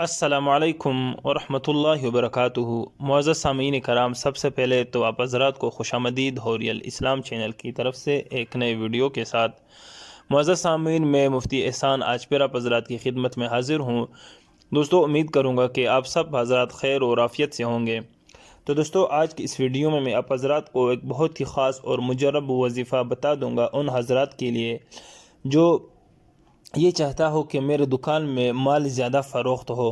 السلام علیکم ورحمۃ اللہ وبرکاتہ۔ معزز سامعین کرام، سب سے پہلے تو آپ حضرات کو خوش آمدید حوریل اسلام چینل کی طرف سے ایک نئے ویڈیو کے ساتھ۔ معزز سامعین، میں مفتی احسان آجپیر آپ حضرات کی خدمت میں حاضر ہوں۔ دوستو، امید کروں گا کہ آپ سب حضرات خیر و عافیت سے ہوں گے۔ تو دوستو، آج کی اس ویڈیو میں آپ حضرات کو ایک بہت ہی خاص اور مجرب وظیفہ بتا دوں گا ان حضرات کے لیے جو یہ چاہتا ہو کہ میرے دکان میں مال زیادہ فروخت ہو۔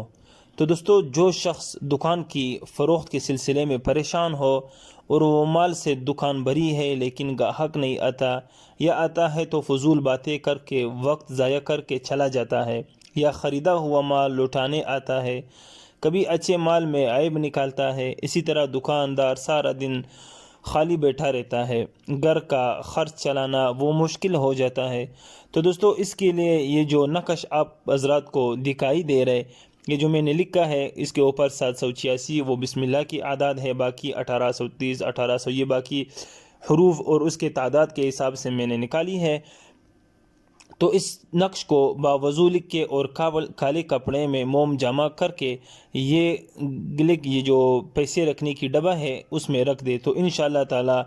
تو دوستو، جو شخص دکان کی فروخت کے سلسلے میں پریشان ہو اور وہ مال سے دکان بھری ہے لیکن گاہک نہیں آتا، یا آتا ہے تو فضول باتیں کر کے وقت ضائع کر کے چلا جاتا ہے، یا خریدا ہوا مال لوٹانے آتا ہے، کبھی اچھے مال میں عیب نکالتا ہے، اسی طرح دکاندار سارا دن خالی بیٹھا رہتا ہے، گھر کا خرچ چلانا وہ مشکل ہو جاتا ہے۔ تو دوستو، اس کے لیے یہ جو نقش آپ حضرات کو دکھائی دے رہے، یہ جو میں نے لکھا ہے، اس کے اوپر 786 وہ بسم اللہ کی اعداد ہے، باقی 1830 1800 یہ باقی حروف اور اس کے تعداد کے حساب سے میں نے نکالی ہے۔ تو اس نقش کو باوضو لکھ کے اور کالے کپڑے میں موم جمع کر کے یہ جو پیسے رکھنے کی ڈبہ ہے اس میں رکھ دے، تو انشاءاللہ تعالی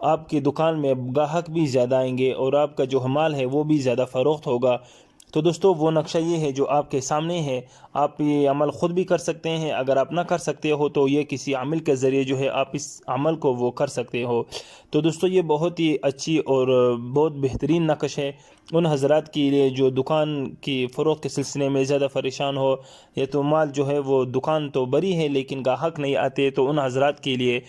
آپ کی دکان میں گاہک بھی زیادہ آئیں گے اور آپ کا جو مال ہے وہ بھی زیادہ فروخت ہوگا۔ تو دوستو، وہ نقشہ یہ ہے جو آپ کے سامنے ہے۔ آپ یہ عمل خود بھی کر سکتے ہیں، اگر آپ نہ کر سکتے ہو تو یہ کسی عامل کے ذریعے جو ہے آپ اس عمل کو وہ کر سکتے ہو۔ تو دوستو، یہ بہت ہی اچھی اور بہت بہترین نقش ہے ان حضرات کے لیے جو دکان کی فروخت کے سلسلے میں زیادہ پریشان ہو، یا تو مال جو ہے وہ دکان تو بری ہے لیکن گاہک نہیں آتے، تو ان حضرات کے لیے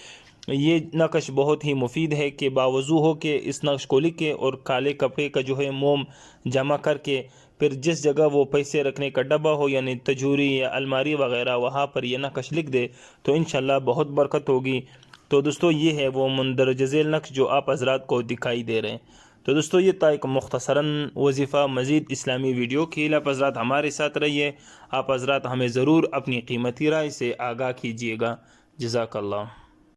یہ نقش بہت ہی مفید ہے کہ باوضو ہو کے اس نقش کو لکھ کے اور کالے کپڑے کا جو ہے موم جمع کر کے پھر جس جگہ وہ پیسے رکھنے کا ڈبہ ہو، یعنی تجوری یا الماری وغیرہ، وہاں پر یہ نقش لکھ دے تو انشاءاللہ بہت برکت ہوگی۔ تو دوستو، یہ ہے وہ مندرجہ ذیل نقش جو آپ حضرات کو دکھائی دے رہے ہیں۔ تو دوستو، یہ تھا ایک مختصراً وظیفہ۔ مزید اسلامی ویڈیو کے لیے آپ حضرات ہمارے ساتھ رہیے۔ آپ حضرات ہمیں ضرور اپنی قیمتی رائے سے آگاہ کیجیے گا۔ جزاک اللہ۔